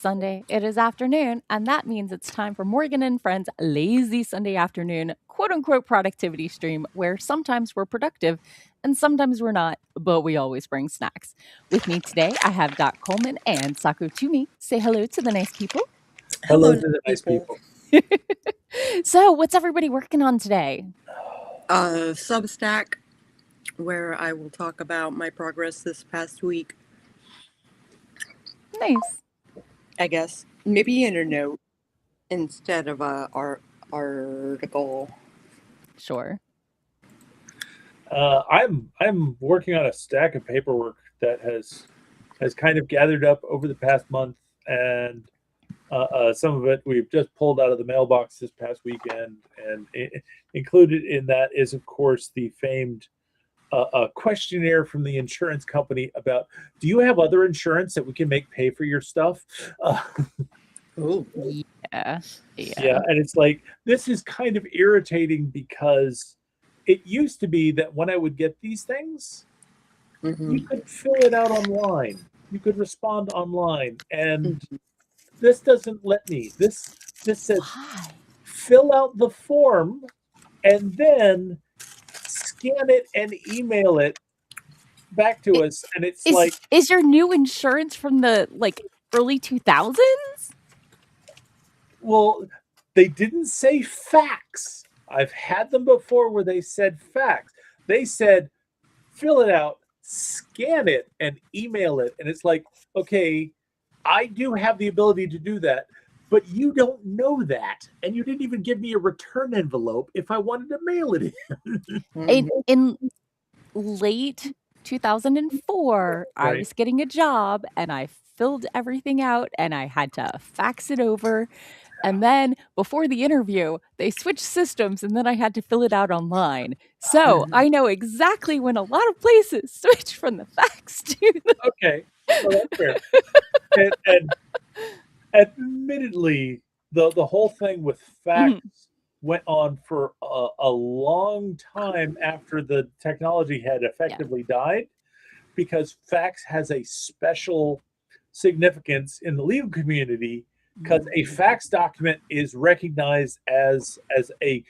Sunday, it is afternoon, and that means it's time for Morgan and Friends' lazy Sunday afternoon, quote unquote, productivity stream, where sometimes we're productive and sometimes we're not, but we always bring snacks. With me today, I have got Coleman and Sako Tumi. Say hello to the nice people. Hello to the nice people. So, what's everybody working on today? Substack, where I will talk about my progress this past week. Nice. I guess maybe in a note instead of a article. Sure. I'm working on a stack of paperwork that has kind of gathered up over the past month, and some of it we've just pulled out of the mailbox this past weekend. And included in that is, of course, the famed questionnaire from the insurance company about, do you have other insurance that we can make pay for your stuff? Oh, Yeah. And it's like, this is kind of irritating because it used to be that when I would get these things, you could fill it out online. You could respond online, and this doesn't let me. This says, Why? fill out the form and then scan it and email it back to us. And it's like, is your new insurance from the early 2000s? well, they didn't say fax. I've had them before where they said fax. They said, fill it out, scan it, and email it. And it's like, okay, I do have the ability to do that, but you don't know that. And you didn't even give me a return envelope if I wanted to mail it in. In late 2004, I Right. was getting a job and I filled everything out and I had to fax it over. And then before the interview, they switched systems and then I had to fill it out online. So I know exactly when a lot of places switch from the fax to the. Okay, well, that's fair. And admittedly, the whole thing with fax went on for a long time after the technology had effectively died, because fax has a special significance in the legal community, because a fax document is recognized as a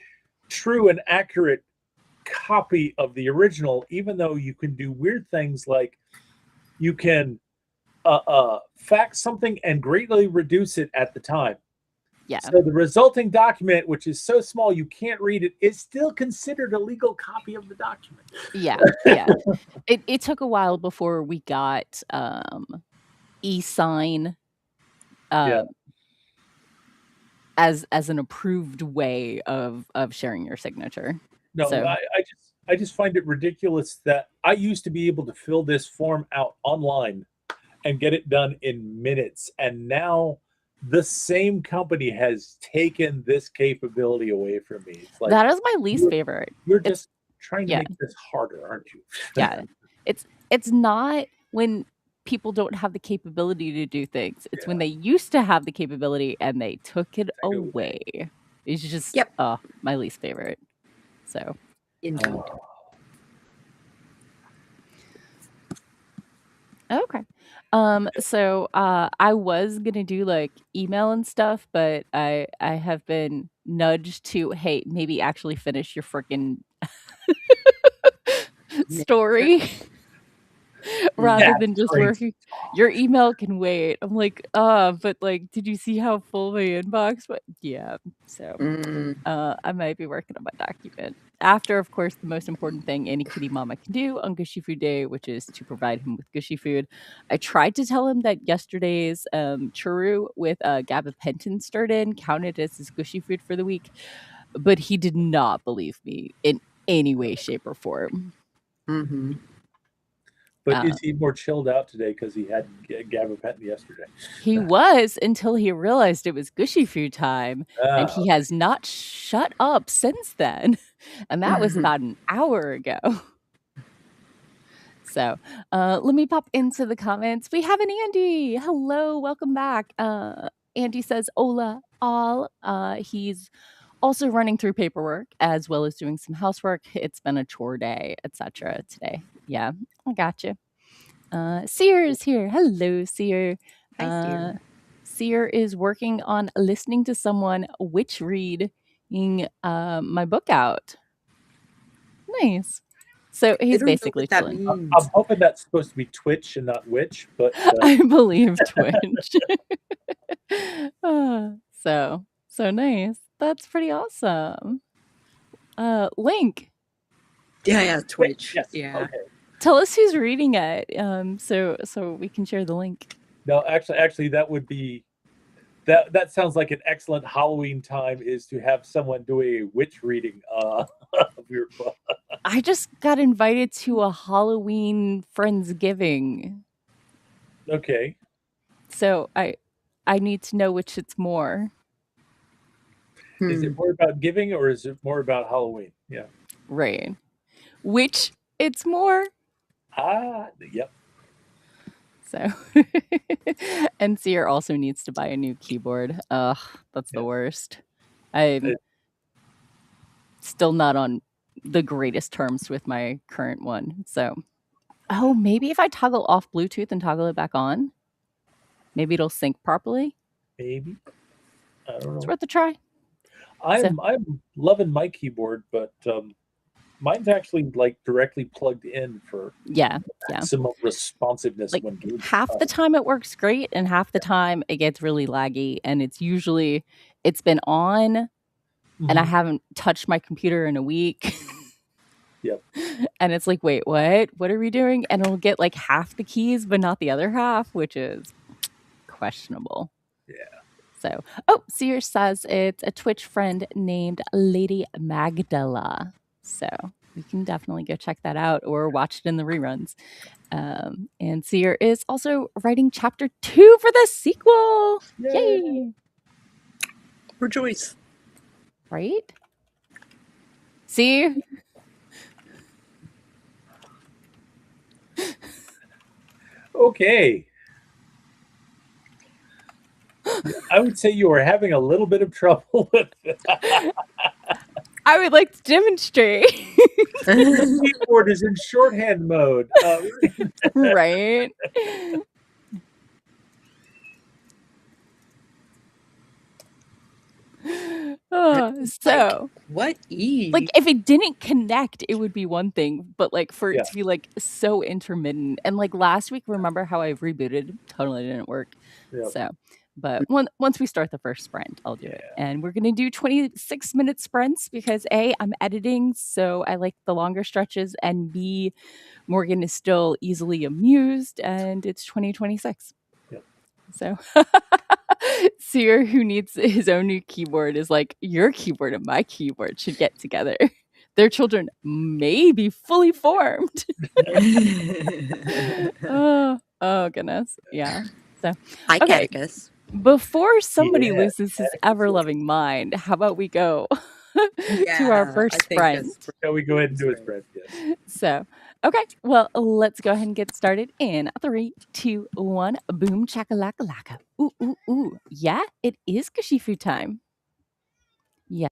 true and accurate copy of the original, even though you can do weird things like you can fax something and greatly reduce it at the time. Yeah. So the resulting document, which is so small you can't read it, is still considered a legal copy of the document. Yeah. It took a while before we got e-sign as an approved way of sharing your signature. No, So. I just find it ridiculous that I used to be able to fill this form out online and get it done in minutes, and now the same company has taken this capability away from me. It's like, that is my least favorite. You're just trying to make this harder, aren't you? Yeah. It's not when people don't have the capability to do things. It's when they used to have the capability and they took it away. It's just my least favorite. So indeed. Okay. So I was gonna do like email and stuff, but I have been nudged to, hey, maybe actually finish your freaking story rather than just working. Your email can wait. I'm like, but like, did you see how full my inbox was? Yeah. So I might be working on my document. After, of course, the most important thing any kitty mama can do on Gushy Food Day, which is to provide him with gushy food. I tried to tell him that yesterday's churro with gabapentin stirred in counted as his gushy food for the week, but he did not believe me in any way, shape, or form. But is he more chilled out today because he had gabapentin yesterday? He was, until he realized it was gushy food time, and he has not shut up since then. And that was about an hour ago. So let me pop into the comments. We have an Andy. Hello, welcome back. Andy says, hola, all. He's also running through paperwork as well as doing some housework. It's been a chore day, etc. today. Yeah, I got you. Seer is here. Hello, Seer. Hi, Seer. Seer is working on listening to someone witch reading my book out. Nice. So I he's don't know basically what that chilling. means. I'm hoping that's supposed to be Twitch and not Witch, but I believe Twitch. So nice. That's pretty awesome. Link, Yeah, Twitch. yes, Yeah. okay. tell us who's reading it, so we can share the link. No, actually, that would be that sounds like an excellent Halloween time is to have someone do a witch reading of your book. I just got invited to a Halloween Friendsgiving, Okay. so I need to know which it's more. Is it more about giving or is it more about Halloween? Yeah. Right. Which it's more. Yep. So, and Seer also needs to buy a new keyboard. Ugh, that's the worst. I'm still not on the greatest terms with my current one. So, oh, maybe if I toggle off Bluetooth and toggle it back on, maybe it'll sync properly. Maybe. I don't know. It's worth a try. I'm loving my keyboard, but mine's actually like directly plugged in for maximum responsiveness. Like when half the time it works great, and half the time it gets really laggy. And it's been on, and I haven't touched my computer in a week. Yep. And it's like, wait, what? What are we doing? And it'll get like half the keys, but not the other half, which is questionable. Yeah. So, Sears says it's a Twitch friend named Lady Magdala. So we can definitely go check that out or watch it in the reruns. And Seer is also writing chapter 2 for the sequel. Yay! Rejoice. Right? See? Okay. I would say you are having a little bit of trouble with that. I would like to demonstrate. The keyboard is in shorthand mode. Right? So what E? Like if it didn't connect, it would be one thing, but like for it to be like so intermittent, and like last week, remember how I rebooted? Totally didn't work. Yep. So, but once we start the first sprint, I'll do it, and we're gonna do 26-minute sprints because A, I'm editing, so I like the longer stretches, and B, Morgan is still easily amused, and it's 2026. Yep. So. Seer, who needs his own new keyboard, is like, your keyboard and my keyboard should get together. Their children may be fully formed. oh goodness. Yeah. So Hi, okay. Catechus. Before somebody loses his ever-loving mind, how about we go to our first sprint? Shall we go ahead and do a sprint? Yes. So, okay. Well, let's go ahead and get started in 3, 2, 1. Boom, chakalaka laka. Ooh, ooh, ooh. Yeah, it is Kashifu time. Yeah.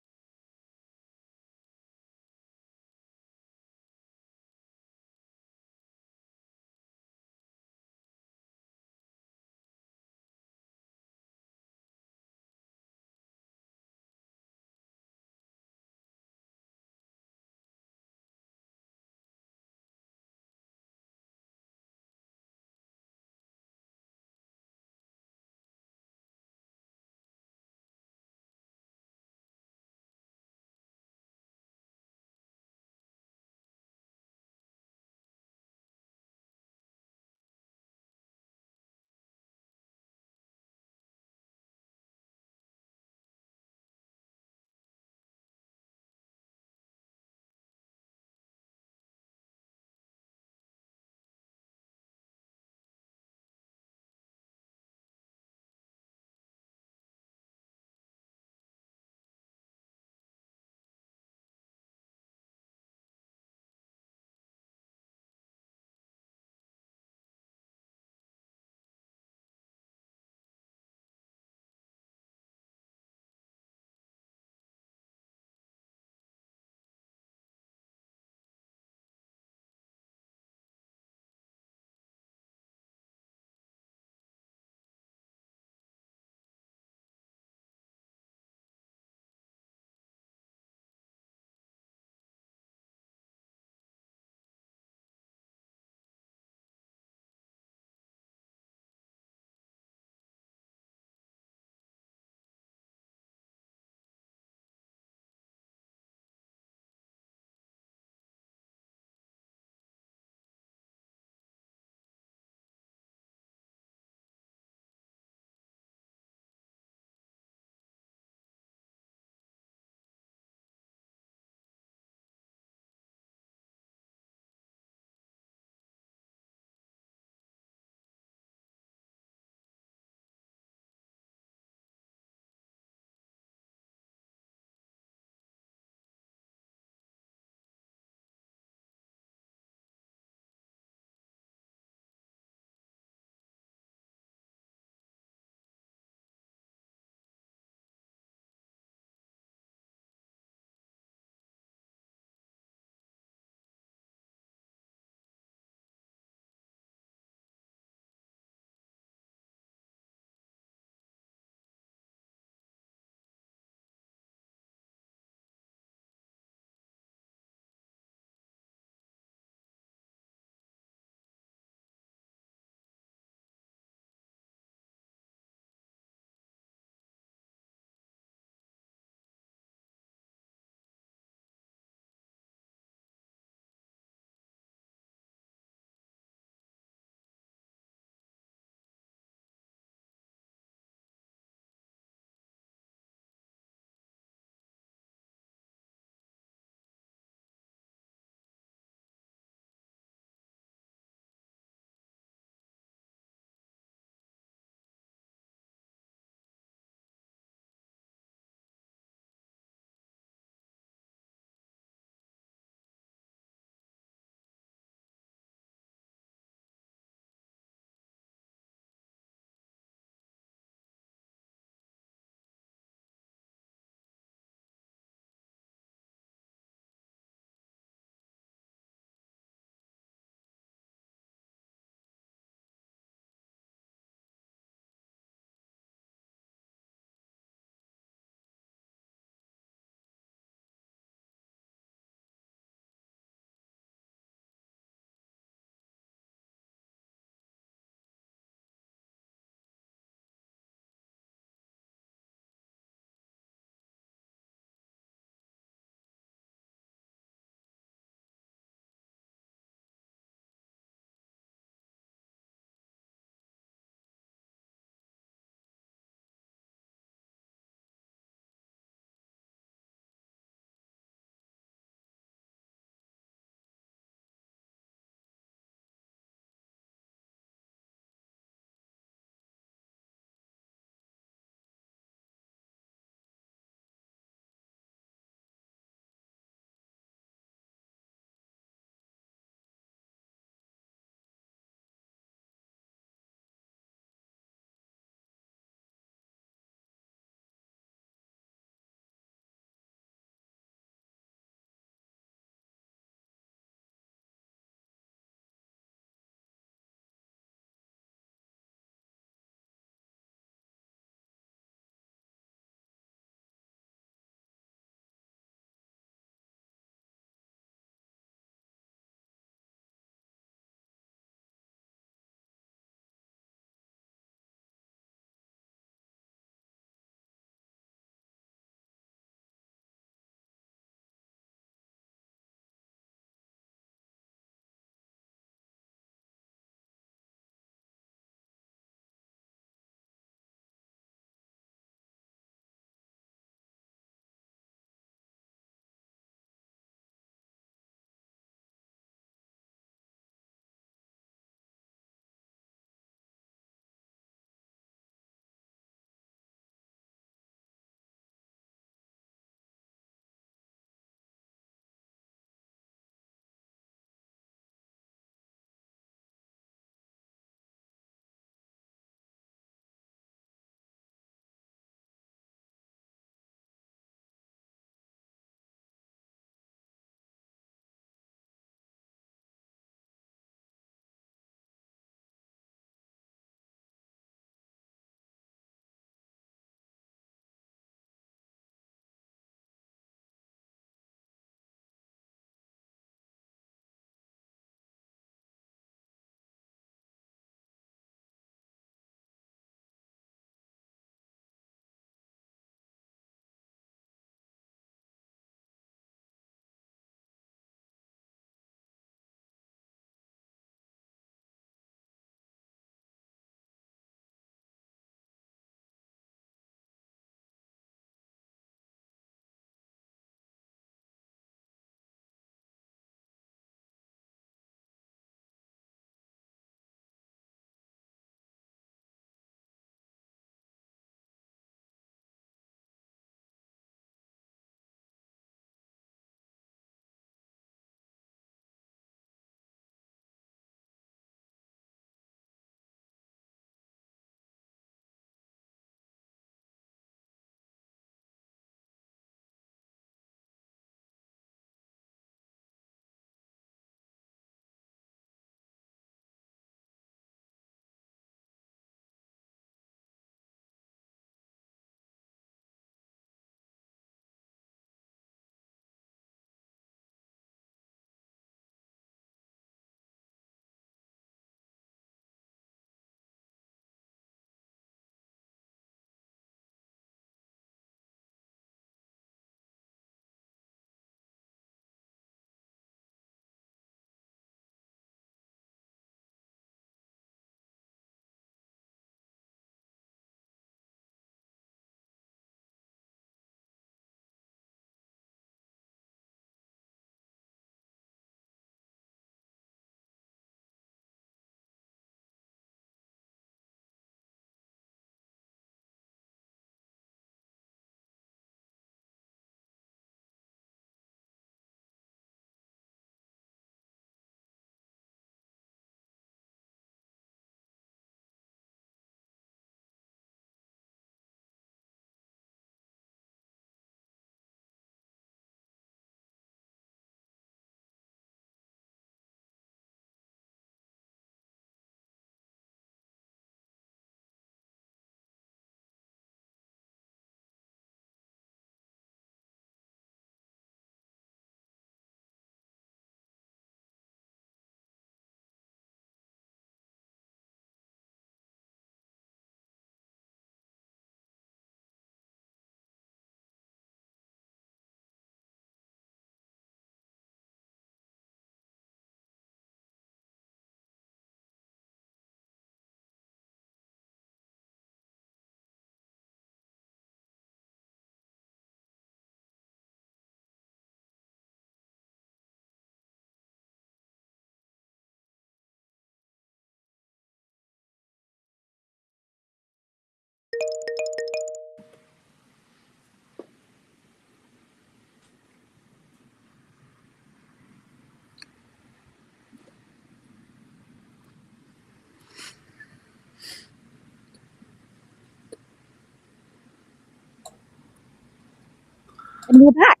And we're back.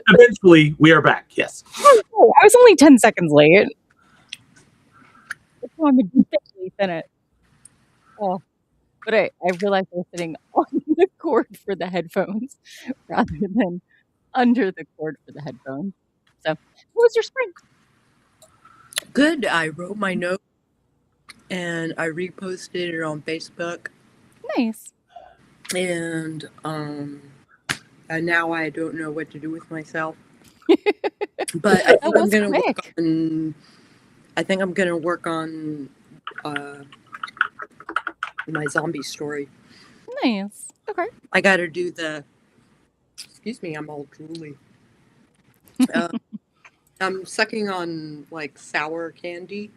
Eventually, we are back. Yes. Oh, I was only 10 seconds late. I'm officially finished. Oh, but I realized I was sitting on the cord for the headphones rather than under the cord for the headphones. So, what was your spring? Good. I wrote my note and I reposted it on Facebook. Nice. And now I don't know what to do with myself. But I think I'm gonna work on. I think I'm gonna work on my zombie story. Nice. Okay. I got to do the. Excuse me, I'm all drooly. I'm sucking on like sour candy.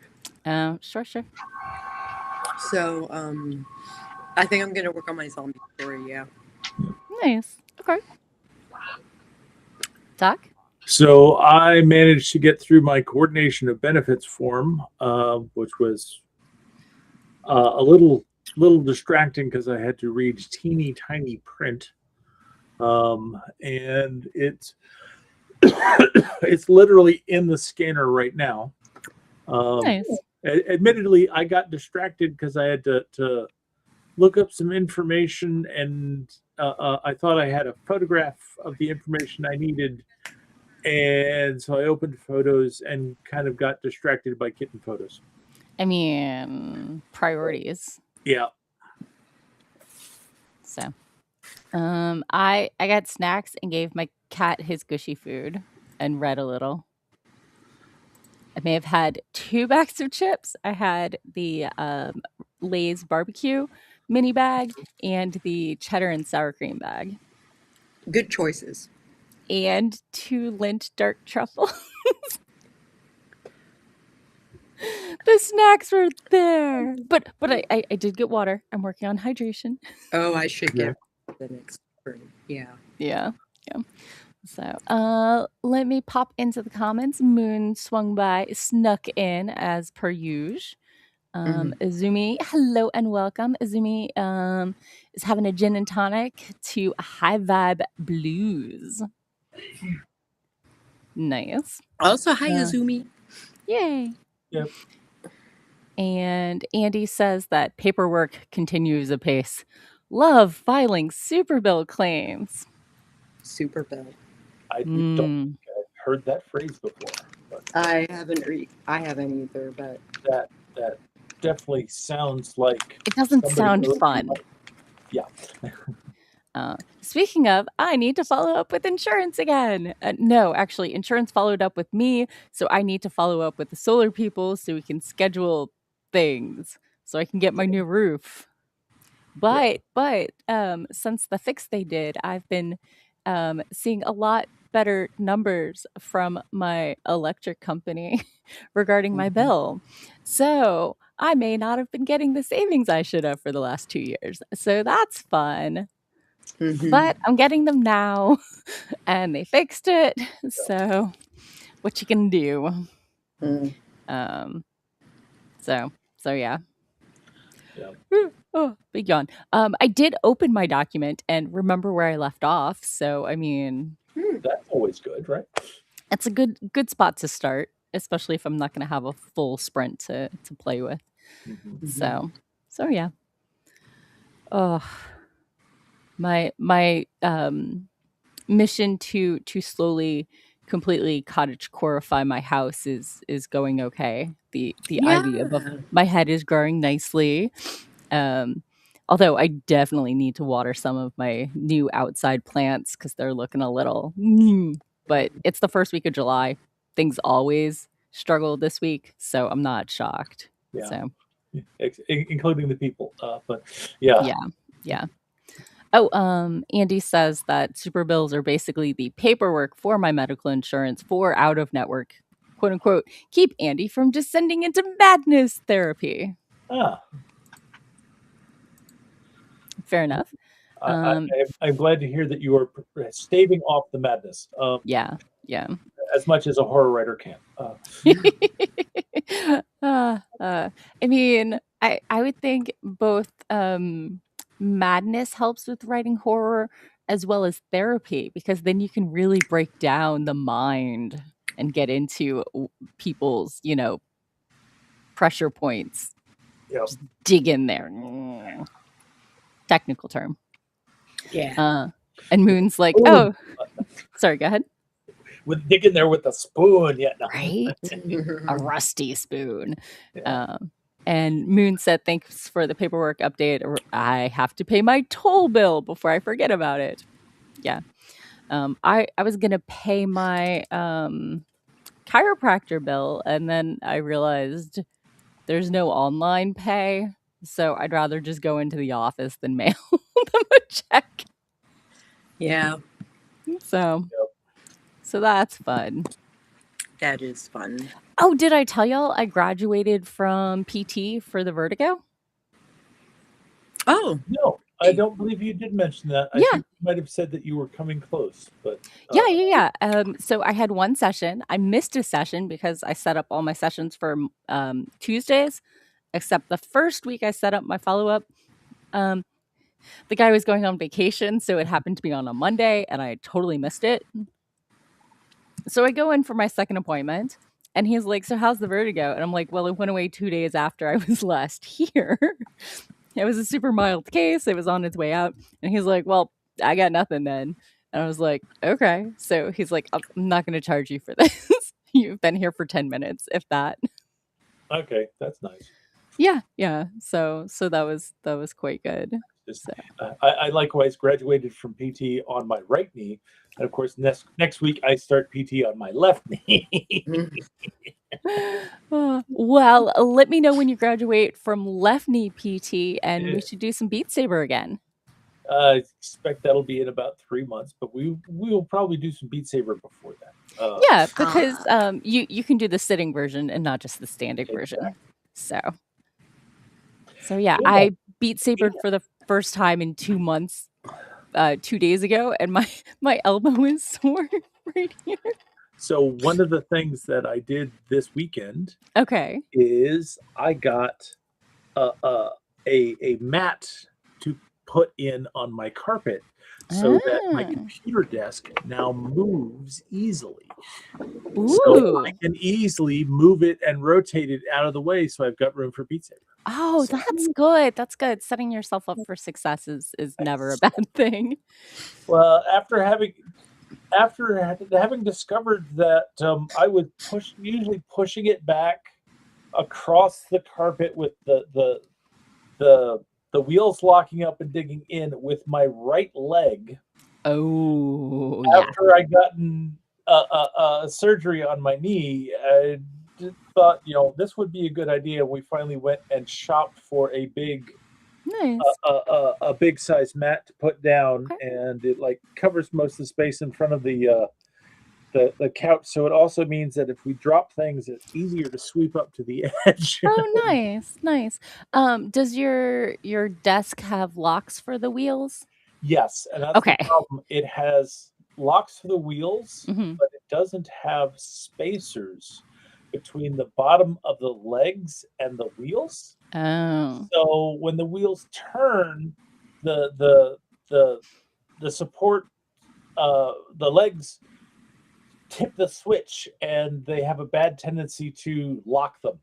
Sure. So I think I'm gonna work on my zombie story. Yeah. Nice. Okay. Doc? So I managed to get through my coordination of benefits form, which was a little distracting because I had to read teeny tiny print, and it's it's literally in the scanner right now. Nice. Admittedly, I got distracted because I had to look up some information, and I thought I had a photograph of the information I needed. And so I opened photos and kind of got distracted by kitten photos. I mean, priorities. Yeah. So, I got snacks and gave my cat his gushy food and read a little. I may have had 2 bags of chips. I had the Lay's barbecue mini bag and the cheddar and sour cream bag. Good choices. And 2 Lindt dark truffles. The snacks were there. But I did get water. I'm working on hydration. Oh, I should get the next spring. Yeah. Yeah. So, let me pop into the comments. Moon swung by, snuck in as per usual. Izumi, hello and welcome. Izumi is having a gin and tonic to High Vibe Blues. Nice. Also, hi, Izumi. Yay. Yep. And Andy says that paperwork continues apace. Love filing super bill claims. Super bill. I don't think I've heard that phrase before. But I haven't either, but that definitely sounds like it doesn't sound fun. Yeah. Speaking of, I need to follow up with insurance again. No, actually, insurance followed up with me, so I need to follow up with the solar people so we can schedule things so I can get my new roof. But since the fix they did, I've been seeing a lot better numbers from my electric company regarding my bill. So I may not have been getting the savings I should have for the last 2 years. So that's fun. But I'm getting them now and they fixed it. So what you can do. So yeah. Oh, big yawn. I did open my document and remember where I left off. So I mean, that's always good, right? It's a good spot to start, especially if I'm not going to have a full sprint to play with. So yeah. Oh, my mission to slowly completely cottage coreify my house is going okay. The ivy above my head is growing nicely. Although I definitely need to water some of my new outside plants because they're looking a little. But it's the first week of July. Things always struggle this week, so I'm not shocked. Yeah. So, including the people. But yeah. Yeah. Oh, Andy says that super bills are basically the paperwork for my medical insurance for out of network, quote unquote, keep Andy from descending into madness therapy. Fair enough. I'm glad to hear that you are staving off the madness. Yeah. As much as a horror writer can. I mean, I would think both madness helps with writing horror as well as therapy, because then you can really break down the mind and get into people's, pressure points. Yep. Just dig in there. Technical term. Yeah. And Moon's like, sorry, go ahead. With digging there with a spoon, yeah, no. Right? A rusty spoon. Yeah. And Moon said, thanks for the paperwork update. I have to pay my toll bill before I forget about it. Yeah. I was going to pay my chiropractor bill, and then I realized there's no online pay. So I'd rather just go into the office than mail them a check. Yeah. So that's fun. That is fun. Oh, did I tell y'all I graduated from PT for the Vertigo? Oh. No, I don't believe you did mention that. I think you might have said that you were coming close, but yeah. So I had one session. I missed a session because I set up all my sessions for Tuesdays, except the first week I set up my follow-up. The guy was going on vacation, so it happened to be on a Monday, and I totally missed it. So I go in for my second appointment, and he's like, so how's the vertigo? And I'm like, well, it went away 2 days after I was last here. It was a super mild case. It was on its way out. And he's like, well, I got nothing then. And I was like, okay. So he's like, I'm not going to charge you for this. You've been here for 10 minutes, if that. Okay, that's nice. Yeah. So that was quite good. I likewise graduated from PT on my right knee, and of course next week I start PT on my left knee. Well, let me know when you graduate from left knee PT, and we should do some Beat Saber again. I expect that'll be in about 3 months, but we will probably do some Beat Saber before that. Yeah, because you can do the sitting version and not just the standing version. So yeah, I Beat Sabered for the first time in 2 months 2 days ago, and my elbow is sore right here. So one of the things that I did this weekend, is I got a mat to put in on my carpet so that my computer desk now moves easily. Ooh. So I can easily move it and rotate it out of the way, so I've got room for Beat Saber. Oh, that's good. That's good. Setting yourself up for success is never a bad thing. Well, after having discovered that I was usually pushing it back across the carpet with the wheels locking up and digging in with my right leg. Oh, after I gotten surgery on my knee, I thought, this would be a good idea. We finally went and shopped for a big, a big size mat to put down, and it covers most of the space in front of the couch. So it also means that if we drop things, it's easier to sweep up to the edge. Oh, nice. Does your desk have locks for the wheels? Yes, and that's the problem. It has locks for the wheels, but it doesn't have spacers between the bottom of the legs and the wheels. Oh. So when the wheels turn, the support, the legs tip the switch, and they have a bad tendency to lock them.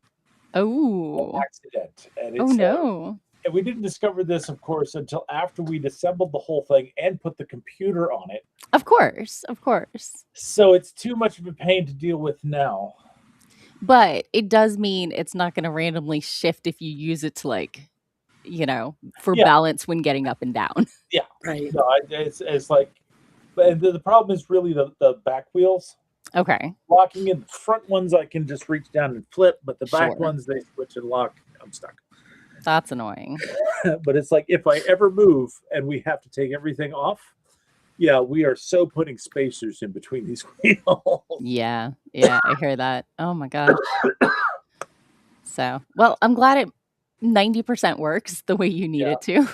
Oh. By accident. And it's, no. And we didn't discover this, of course, until after we'd assembled the whole thing and put the computer on it. Of course. So it's too much of a pain to deal with now. But it does mean it's not going to randomly shift if you use it to for balance when getting up and down. Yeah. Right. No, it's like, but the problem is really the back wheels. Okay. Locking in the front ones, I can just reach down and flip, but the back ones, they switch and lock. I'm stuck. That's annoying. But it's like, if I ever move and we have to take everything off, we are so putting spacers in between these wheels. Yeah, I hear that. Oh my gosh. So, well, I'm glad it 90% works the way you need it to.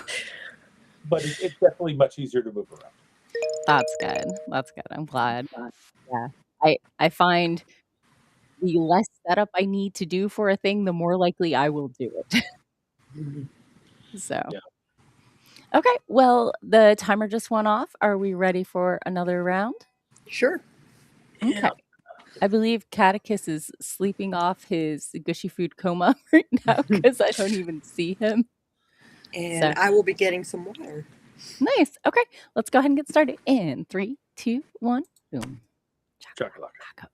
but it's definitely much easier to move around. That's good. That's good. I'm glad. Yeah. I find the less setup I need to do for a thing, the more likely I will do it. So, Yeah. okay. Well, the timer just went off. Are we ready for another round? Sure. Okay. Yeah. I believe Catechus is sleeping off his gushy food coma right now because I don't even see him. And I will be getting some water. Nice. Okay. Let's go ahead and get started. In 3, 2, 1, boom. Chakalaka.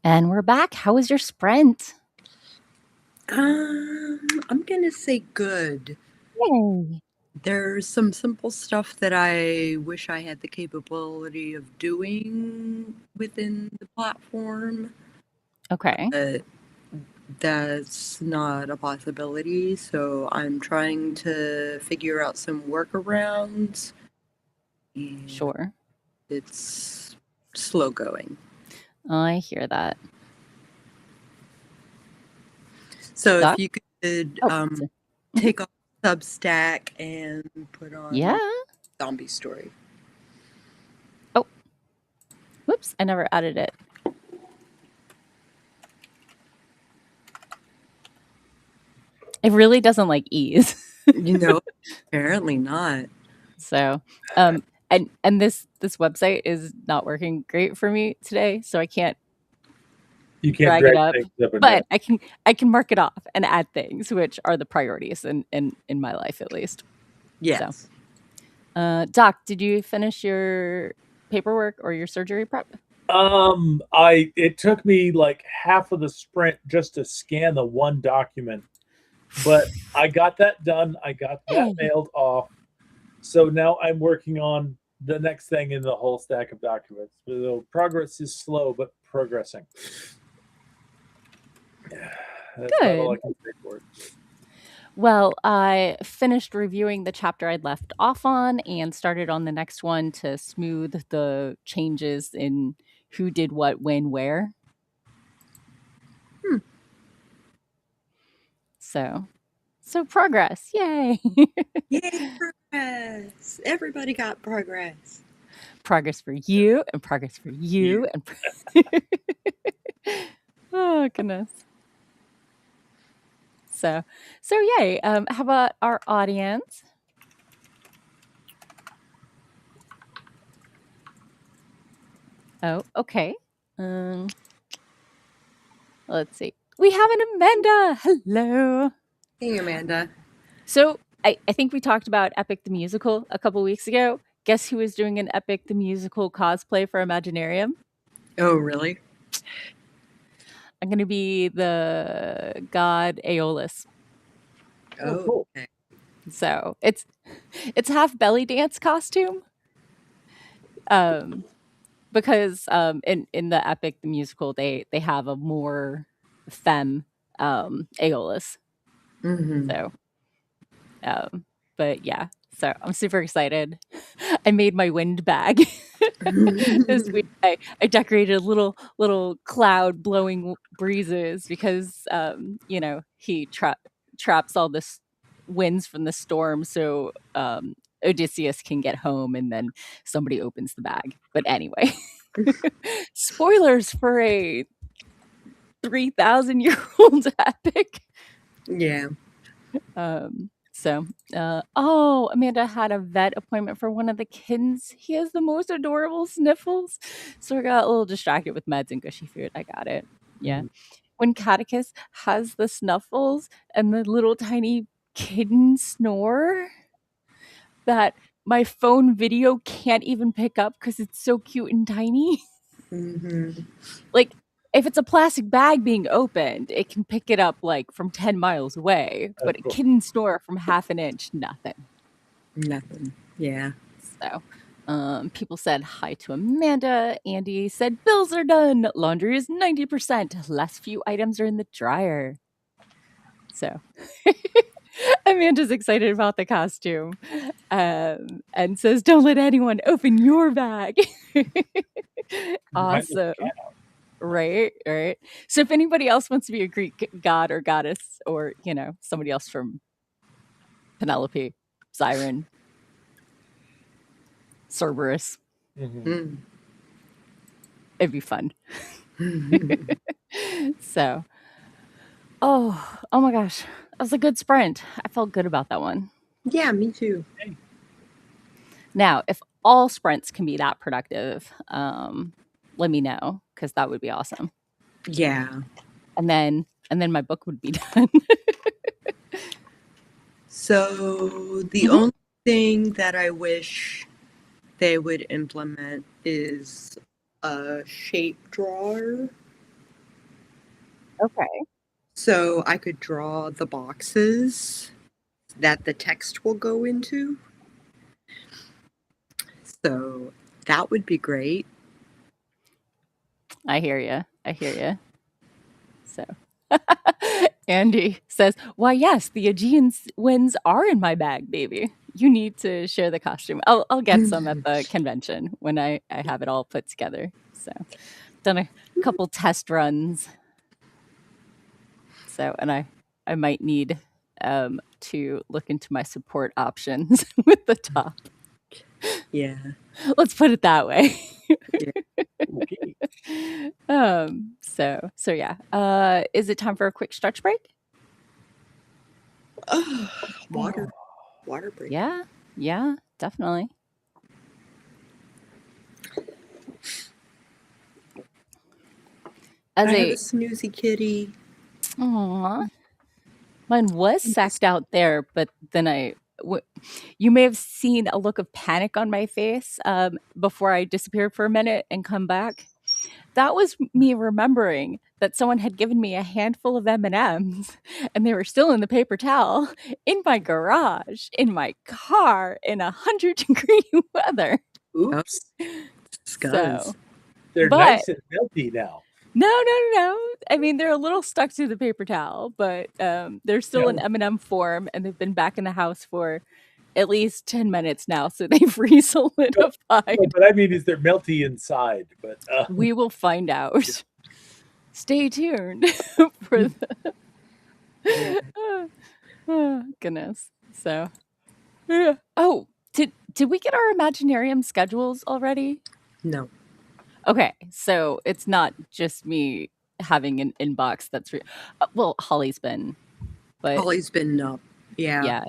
And we're back. How was your sprint? I'm gonna say good. Yay. There's some simple stuff that I wish I had the capability of doing within the platform. Okay. But that's not a possibility, so I'm trying to figure out some workarounds. Sure. It's slow going. I hear that. So Doc? if you could Oh, take off Substack and put on Zombie Story. Oh. Whoops, I never added it. It really doesn't like ease. Apparently not. So, and this website is not working great for me today, so I can't. You can't drag it up, but I can mark it off and add things, which are the priorities in my life, at least. Yes. So, Doc, did you finish your paperwork or your surgery prep? It took me like half of the sprint just to scan the one document, but I got that done. I got that mailed off. So now I'm working on the next thing in the whole stack of documents. So progress is slow, but progressing. That's about all I can say for it. Well, I finished reviewing the chapter I'd left off on and started on the next one to smooth the changes in who did what, when, where. So progress. Yay. Yay, progress. Everybody got progress. Progress for you and progress for you. And oh, goodness. So yay. How about our audience? Oh, okay. Let's see. We have an Amanda. Hello. Hey, Amanda. So I think we talked about Epic the Musical a couple weeks ago. Guess who was doing an Epic the Musical cosplay for Imaginarium? Oh, really? I'm going to be the god Aeolus. Oh, cool. Okay. So it's half belly dance costume. Because in the Epic the Musical they have a more femme Aeolus. Mm-hmm. So but yeah, so I'm super excited. I made my wind bag this week. I decorated a little cloud blowing breezes because he traps all this winds from the storm so Odysseus can get home and then somebody opens the bag. But anyway, spoilers for a 3,000-year-old epic. Yeah. Amanda had a vet appointment for one of the kittens. He has the most adorable sniffles. So I got a little distracted with meds and gushy food. I got it. Yeah. When Catechus has the snuffles and the little tiny kitten snore that my phone video can't even pick up because it's so cute and tiny. Mm-hmm. Like, if it's a plastic bag being opened, it can pick it up like from 10 miles away. But a kitten snore from half an inch, nothing. Nothing. Yeah. So people said hi to Amanda. Andy said bills are done. Laundry is 90%. Last few items are in the dryer. So Amanda's excited about the costume and says, don't let anyone open your bag. Awesome. Right. So if anybody else wants to be a Greek god or goddess or, somebody else from Penelope, Siren, Cerberus, it'd be fun. So, oh my gosh. That was a good sprint. I felt good about that one. Yeah, me too. Now, if all sprints can be that productive, let me know, because that would be awesome. Yeah. And then my book would be done. So the only thing that I wish they would implement is a shape drawer. Okay. So I could draw the boxes that the text will go into. So that would be great. I hear you. So Andy says, "Why, yes, the Aegean winds are in my bag, baby. You need to share the costume. I'll get some at the convention when I have it all put together." So done a couple test runs. So, and I might need to look into my support options with the top. Yeah. Let's put it that way. Okay. So yeah. Is it time for a quick stretch break? Water break. Yeah, definitely. I have a snoozy kitty. Aww. Mine was sacked out there, but then you may have seen a look of panic on my face before I disappeared for a minute and come back. That was me remembering that someone had given me a handful of M&Ms and they were still in the paper towel in my garage, in my car, in 100-degree weather. Oops. So, they're nice and melty now. No. I mean, they're a little stuck to the paper towel, but they're still in M&M form, and they've been back in the house for at least 10 minutes now, so they've re-solidified. But I mean, is they're melty inside? But we will find out. Yeah. Stay tuned for the. Oh, goodness. So, yeah. Oh, did we get our Imaginarium schedules already? No. Okay, so it's not just me having an inbox that's well, Holly's been up. Yeah.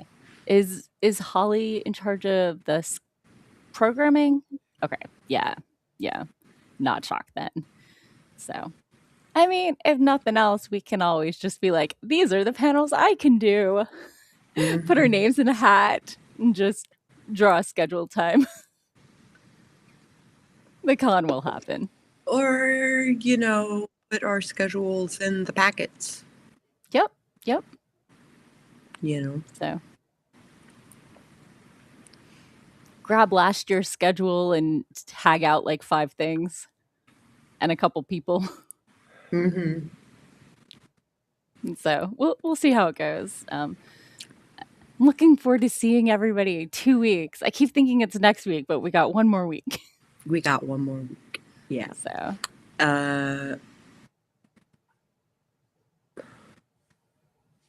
Is Holly in charge of the programming? Okay, yeah, not shocked then. So, I mean, if nothing else, we can always just be like, these are the panels I can do. Mm-hmm. Put our names in a hat and just draw a scheduled time. The con will happen. Or, put our schedules in the packets. Yep. So grab last year's schedule and tag out like 5 things and a couple people. Mm-hmm. So we'll see how it goes. I'm looking forward to seeing everybody. 2 weeks. I keep thinking it's next week, but we got 1 more week. We got 1 more week. Yeah. So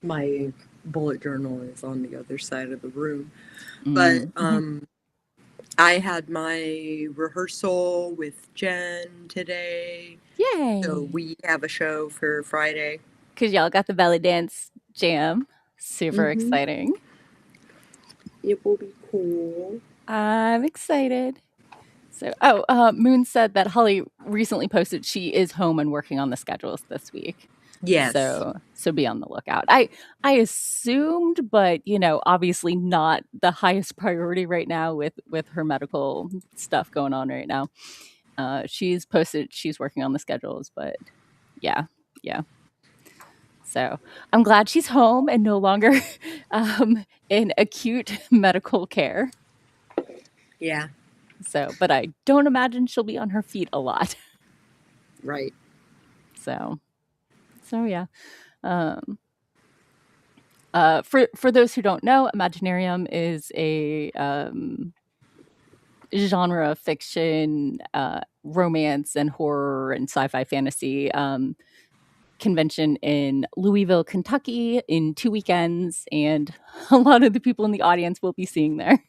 my bullet journal is on the other side of the room. But I had my rehearsal with Jen today. Yay! So we have a show for Friday. Because y'all got the belly dance jam. Super exciting. It will be cool. I'm excited. So, Moon said that Holly recently posted she is home and working on the schedules this week. Yes. So be on the lookout. I assumed, but obviously not the highest priority right now with her medical stuff going on right now. She's posted she's working on the schedules, but yeah. So I'm glad she's home and no longer in acute medical care. Yeah. So, but I don't imagine she'll be on her feet a lot. Right. So yeah. For those who don't know, Imaginarium is a genre of fiction, romance and horror and sci-fi fantasy convention in Louisville, Kentucky in 2 weekends, and a lot of the people in the audience will be seeing there.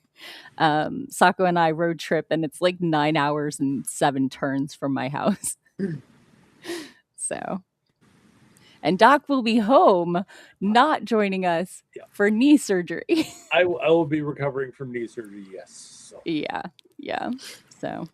Sako and I road trip, and it's like 9 hours and 7 turns from my house. So, and Doc will be home, not joining us for knee surgery. I will be recovering from knee surgery. Yes. So. Yeah. So,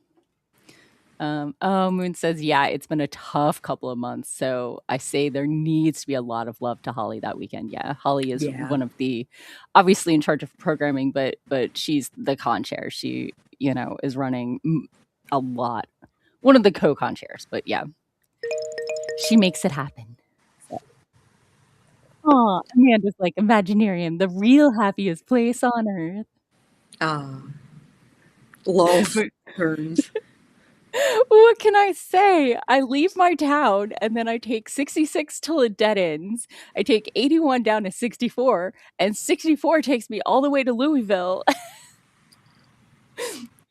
Moon says, it's been a tough couple of months. So I say there needs to be a lot of love to Holly that weekend. Yeah, Holly is one of the, obviously in charge of programming, but she's the con chair. She, is running a lot. One of the co-con chairs, but yeah, she makes it happen. So. Oh, Amanda's like Imaginarium, the real happiest place on earth. Lol turns. What can I say? I leave my town and then I take 66 till it dead ends. I take 81 down to 64, and 64 takes me all the way to Louisville.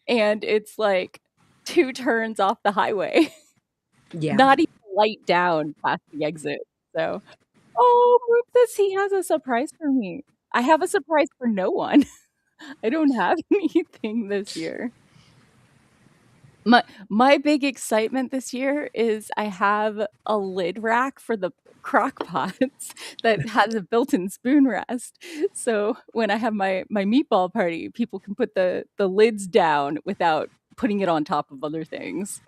And it's like 2 turns off the highway. Yeah. Not even light down past the exit. So, oh, Rufus, he has a surprise for me. I have a surprise for no one. I don't have anything this year. My big excitement this year is I have a lid rack for the crock pots that has a built-in spoon rest. So when I have my meatball party, people can put the lids down without putting it on top of other things.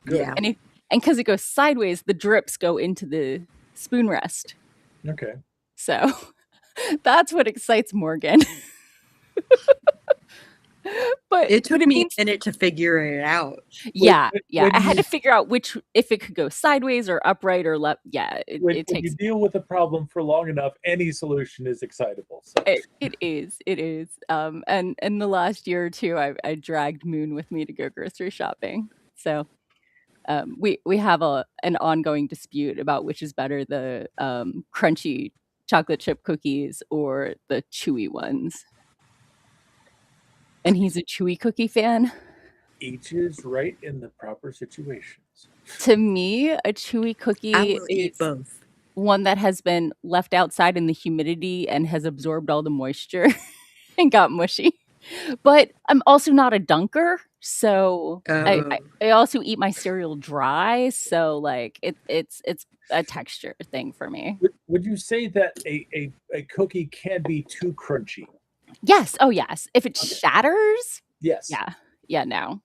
Good. Yeah. And because it goes sideways, the drips go into the spoon rest. Okay. So that's what excites Morgan. But it took it me means a minute to figure it out. Yeah. I had to figure out if it could go sideways or upright or left. Yeah, when it takes. you deal with a problem for long enough, any solution is excitable. So. It is. And in the last year or two, I dragged Moon with me to go grocery shopping. So, we have an ongoing dispute about which is better, the crunchy chocolate chip cookies or the chewy ones. And he's a chewy cookie fan. Each is right in the proper situations. To me, a chewy cookie is both. One that has been left outside in the humidity and has absorbed all the moisture and got mushy. But I'm also not a dunker, so I also eat my cereal dry. So like it's a texture thing for me. Would you say that a cookie can be too crunchy? Yes. Oh yes. If it shatters. Yes. Yeah. No.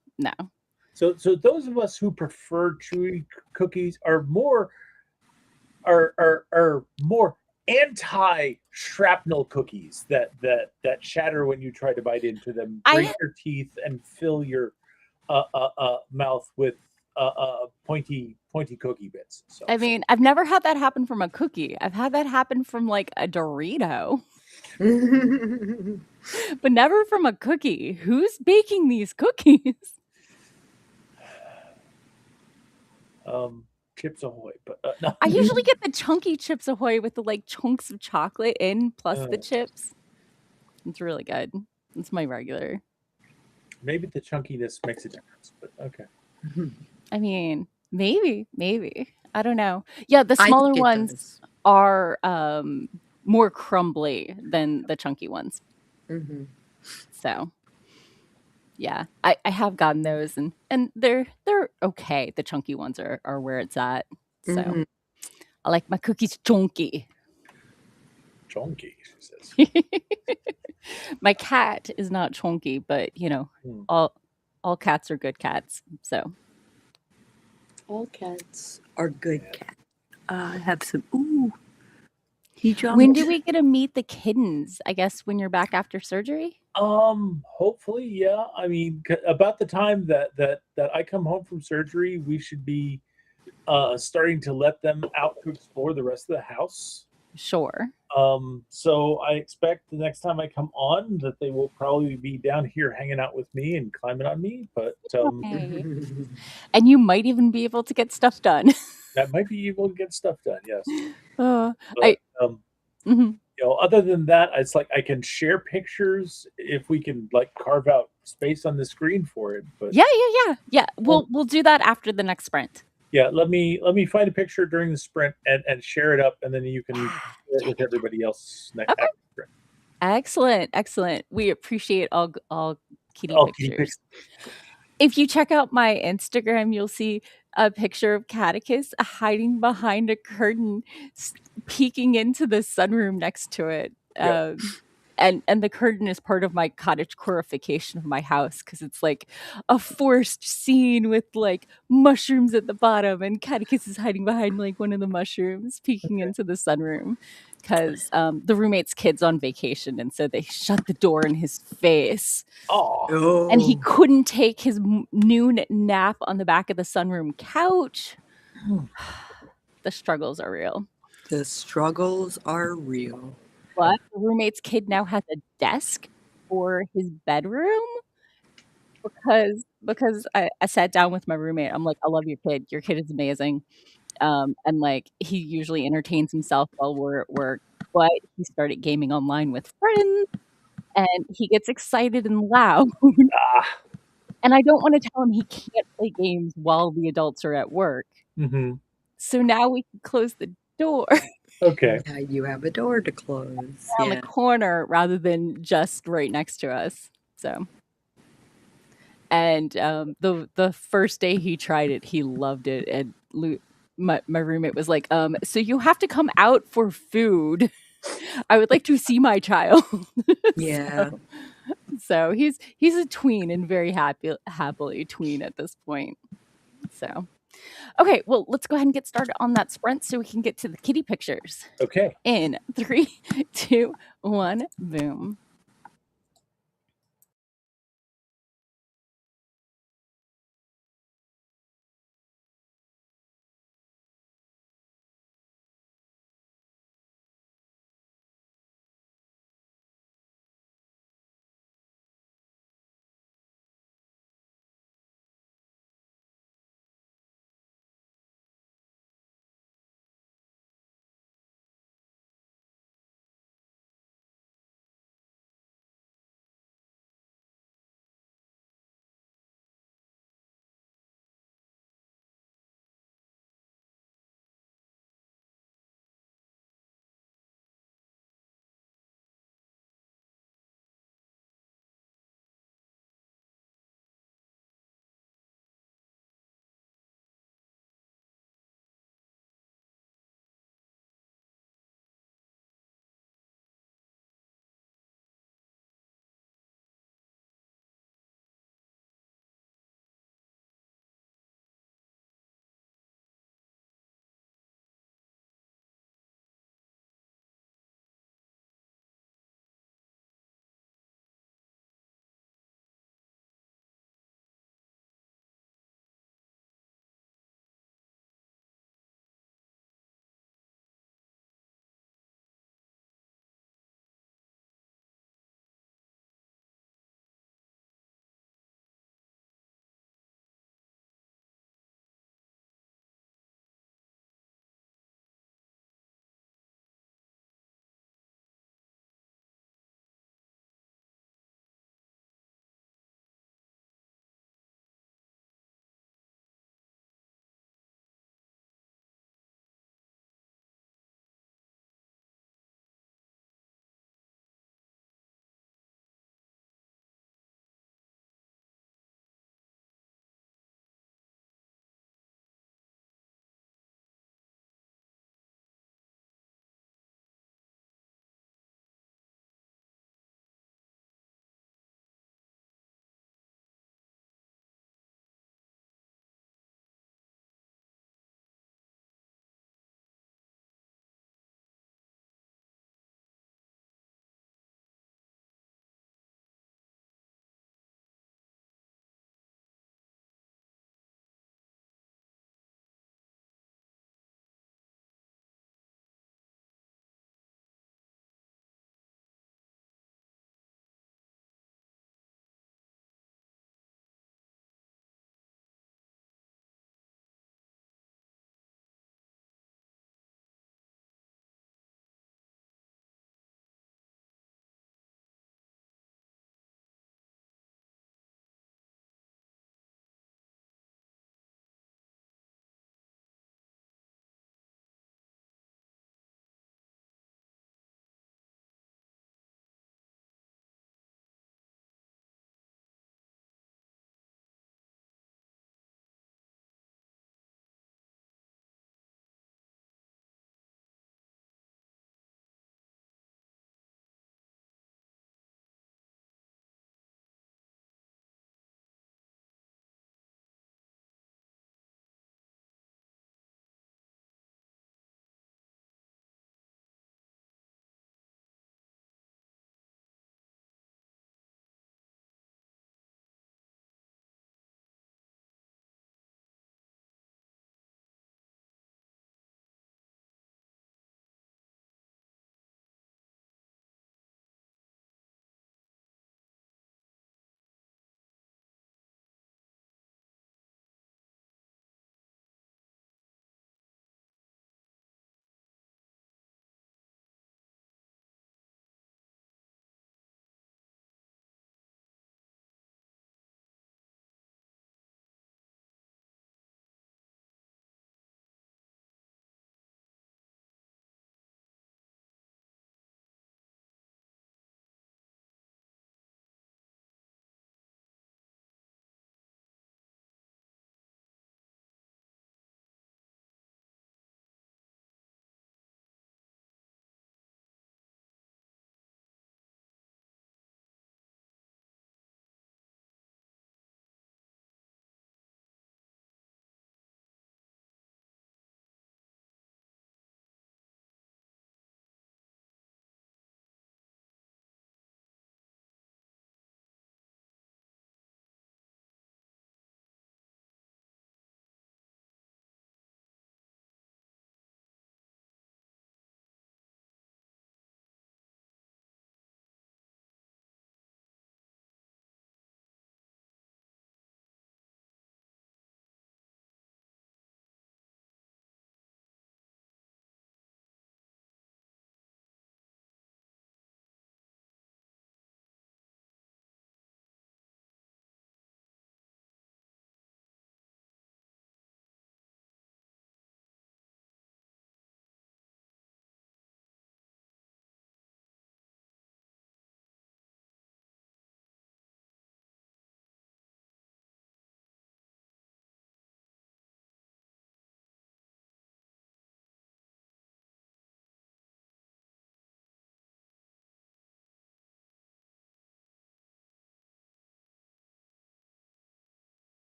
So those of us who prefer chewy cookies are more anti-shrapnel cookies that shatter when you try to bite into them, break your teeth, and fill your mouth with pointy cookie bits. So. I mean, I've never had that happen from a cookie. I've had that happen from like a Dorito. But never from a cookie. Who's baking these cookies? Chips Ahoy, but no. I usually get the chunky Chips Ahoy with the like chunks of chocolate in plus the chips. It's really good. It's my regular. Maybe the chunkiness makes a difference, but okay. I mean, maybe. I don't know. Yeah, the smaller ones are more crumbly than the chunky ones. Mm-hmm. So, yeah, I have gotten those, and they're okay. The chunky ones are where it's at. So, I like my cookies chunky. Chunky, she says. My cat is not chunky, but you know, all cats are good cats. So, all cats are good cats. I have some. Ooh. He jumped. When do we get to meet the kittens? I guess when you're back after surgery? Hopefully, yeah. I mean, about the time that I come home from surgery, we should be starting to let them out to explore the rest of the house. Sure. So I expect the next time I come on that they will probably be down here hanging out with me and climbing on me. But and you might even be able to get stuff done. That might be able to get stuff done. Yes. You know, other than that, it's like I can share pictures if we can like carve out space on the screen for it. But yeah. We'll do that after the next sprint. Yeah, let me find a picture during the sprint and share it up, and then you can share it with everybody else next sprint. Excellent. We appreciate all kitty pictures. If you check out my Instagram, you'll see a picture of Catechus hiding behind a curtain, peeking into the sunroom next to it. And the curtain is part of my cottage corification of my house because it's like a forced scene with like mushrooms at the bottom, and Catechus is hiding behind like one of the mushrooms, peeking into the sunroom because the roommate's kid's on vacation, and so they shut the door in his face. Oh. And he couldn't take his noon nap on the back of the sunroom couch. The struggles are real. The struggles are real. But the roommate's kid now has a desk for his bedroom because I sat down with my roommate. I'm like, "I love your kid. Your kid is amazing." And, like, he usually entertains himself while we're at work, but he started gaming online with friends, and he gets excited and loud, Ah. and I don't wanna tell him he can't play games while the adults are at work. Mhm. So now we can close the door Okay. Now you have a door to close. around the corner rather than just right next to us, so and, the first day he tried it, he loved it, and my roommate was like, "So you have to come out for food. I would like to see my child." Yeah. So he's a tween and very happily tween at this point. So, okay, well, let's go ahead and get started on that sprint so we can get to the kitty pictures. Okay. In 3, 2, 1, boom.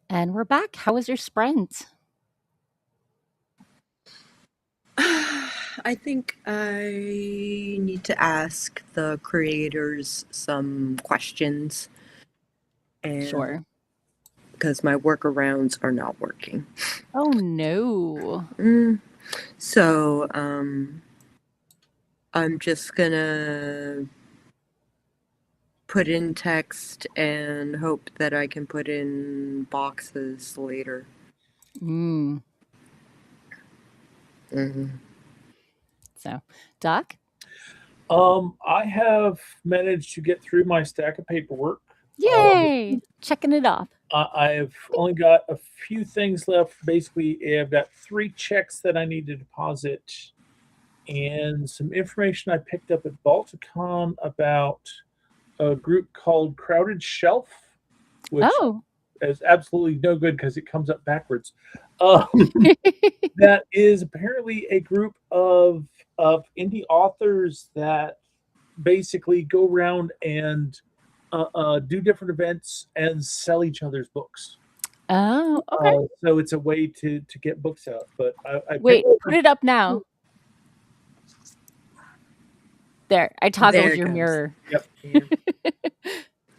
And we're back. How was your sprint? I think I need to ask the creators some questions. And Sure. Because my workarounds are not working. Oh, no. So, I'm just gonna put in text and hope that I can put in boxes later. So, Doc? I have managed to get through my stack of paperwork. Yay! Checking it off. I've only got a few things left. Basically, I've got 3 checks that I need to deposit and some information I picked up at Balticon about a group called Crowded Shelf, which is absolutely no good because it comes up backwards. That is apparently a group of indie authors that basically go around and do different events and sell each other's books. Oh, okay. So it's a way to get books out. But I wait, put it up now. There, I toggled your mirror. Yep.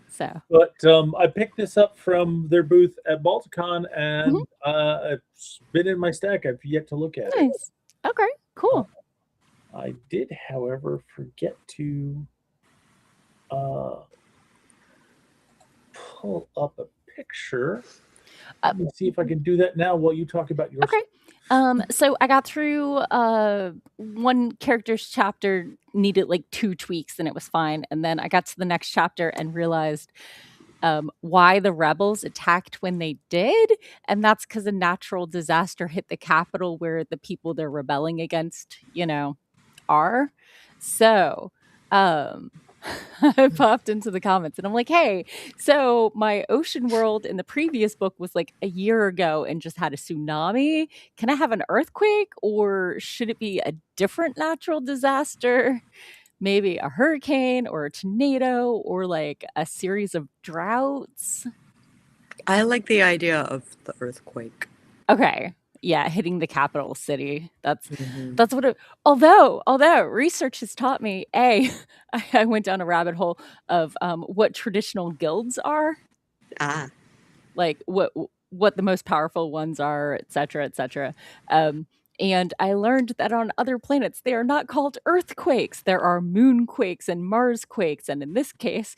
So. But I picked this up from their booth at Balticon, and it's been in my stack. I've yet to look at it. Nice. Okay, cool. I did, however, forget to pull up a picture. Let me see if I can do that now while you talk about yours. Okay. So I got through one character's chapter, needed like 2 tweaks and it was fine. And then I got to the next chapter and realized why the rebels attacked when they did. And that's because a natural disaster hit the capital where the people they're rebelling against, are. So I popped into the comments and I'm like, hey, so my ocean world in the previous book was like a year ago and just had a tsunami. Can I have an earthquake, or should it be a different natural disaster? Maybe a hurricane or a tornado or like a series of droughts? I like the idea of the earthquake. Okay. Yeah, hitting the capital city. That's what it. Although research has taught me, I went down a rabbit hole of what traditional guilds are. Like what the most powerful ones are, et cetera, et cetera. And I learned that on other planets, they are not called earthquakes. There are moonquakes and Marsquakes. And in this case,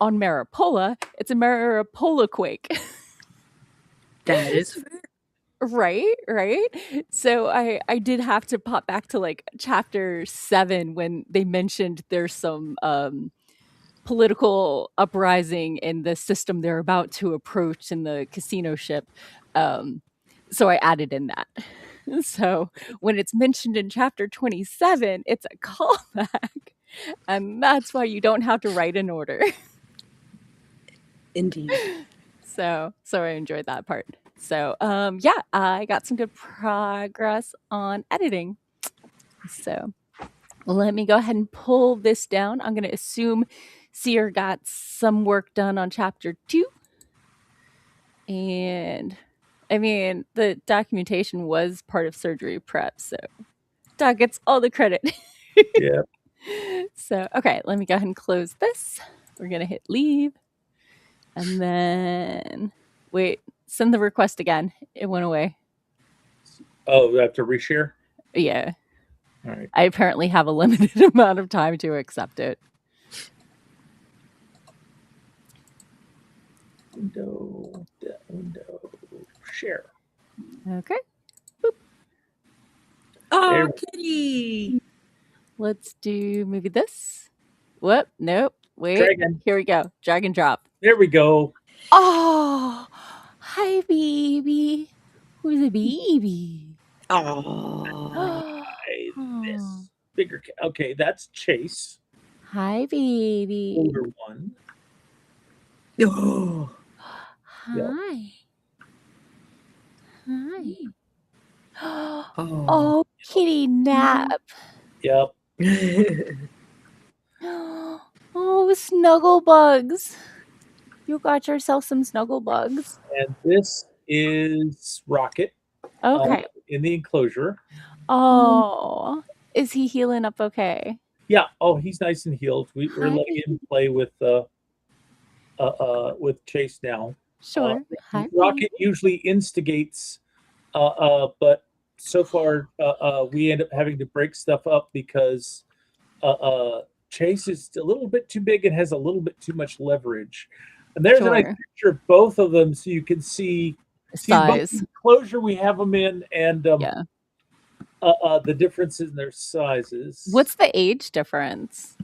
on Maripola, it's a Maripola quake. That is fair. Right. So I did have to pop back to like chapter 7 when they mentioned there's some political uprising in the system they're about to approach in the casino ship. So I added in that. So when it's mentioned in chapter 27, it's a callback. And that's why you don't have to write in order. Indeed. So I enjoyed that part. So yeah, I got some good progress on editing. So let me go ahead and pull this down. I'm going to assume Seer got some work done on chapter 2. And I mean, the documentation was part of surgery prep, so Doc gets all the credit. Yeah. So, okay, let me go ahead and close this. We're going to hit leave. And then, wait, send the request again. It went away. Oh, we have to reshare? Yeah. All right. I apparently have a limited amount of time to accept it. Window, share. Okay. Boop. Oh, kitty. Let's do maybe this. Whoop, nope. Wait. Dragon. Here we go. Drag and drop. There we go. Oh, hi, baby. Who's a baby? Oh. This bigger. Okay, that's Chase. Hi, baby. Older one. Oh. Hi. Yep. Hi. Oh, kitty nap. Yep. Oh, snuggle bugs. You got yourself some snuggle bugs. And this is Rocket. Okay. In the enclosure. Oh, is he healing up okay? Yeah. Oh, he's nice and healed. We're letting him play with Chase now. Sure. Rocket usually instigates, but so far we end up having to break stuff up because Chase is a little bit too big and has a little bit too much leverage. And there's a nice picture of both of them, so you can see size. The enclosure we have them in, and the differences in their sizes. What's the age difference?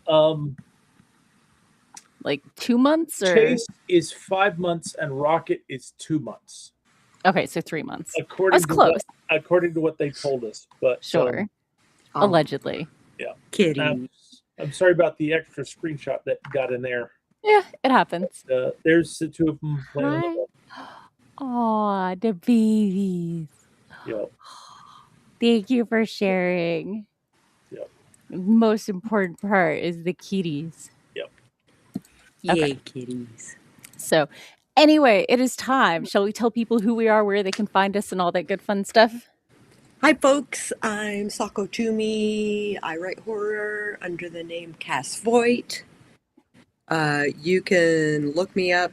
Like 2 months, or Chase is 5 months and Rocket is 2 months. Okay, so 3 months. According to what they told us, but sure, allegedly. Yeah, kitty. I'm sorry about the extra screenshot that got in there. Yeah, it happens. There's the two of them playing. Aw, the babies. Yep. Thank you for sharing. Yep. The most important part is the kitties. Yep. Yay, kitties. So, anyway, it is time. Shall we tell people who we are, where they can find us, and all that good fun stuff? Hi, folks. I'm Sako Tumi. I write horror under the name Voit. You can look me up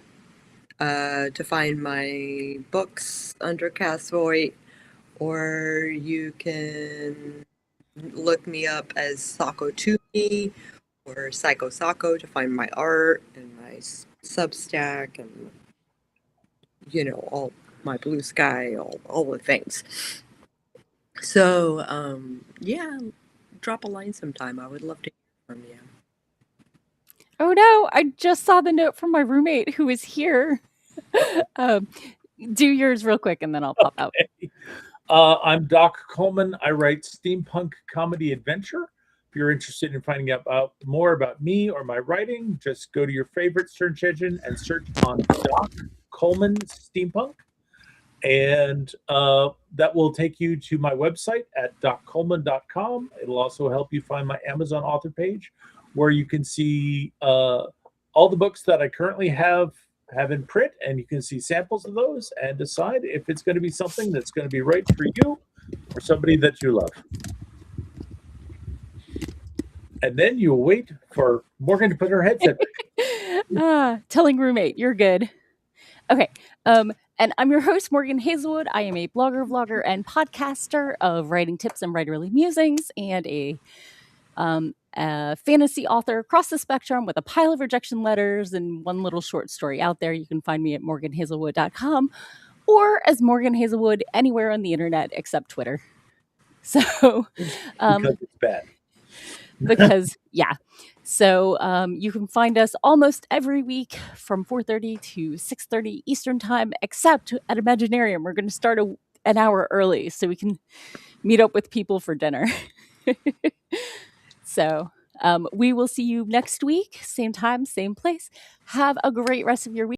to find my books under Voit, or you can look me up as Sako Tumi or Sako to find my art and my Substack and, all my Blue Sky, all the things. So, yeah, drop a line sometime. I would love to hear from you. Oh no, I just saw the note from my roommate who is here. Do yours real quick and then I'll pop out. I'm Doc Coleman. I write steampunk comedy adventure. If you're interested in finding out more about me or my writing, just go to your favorite search engine and search on Doc Coleman Steampunk. And that will take you to my website at doccoleman.com. It'll also help you find my Amazon author page, where you can see all the books that I currently have in print, and you can see samples of those and decide if it's going to be something that's going to be right for you or somebody that you love. And then you wait for Morgan to put her headset back. Telling roommate, you're good. Okay. And I'm your host, Morgan Hazelwood. I am a blogger, vlogger, and podcaster of writing tips and writerly musings, and a fantasy author across the spectrum with a pile of rejection letters and one little short story out there. You can find me at morganhazelwood.com or as Morgan Hazelwood anywhere on the internet except Twitter. So, because it's bad. Because, yeah. So you can find us almost every week from 4:30 to 6:30 Eastern time, except at Imaginarium. We're going to start an hour early so we can meet up with people for dinner. So we will see you next week, same time, same place. Have a great rest of your week.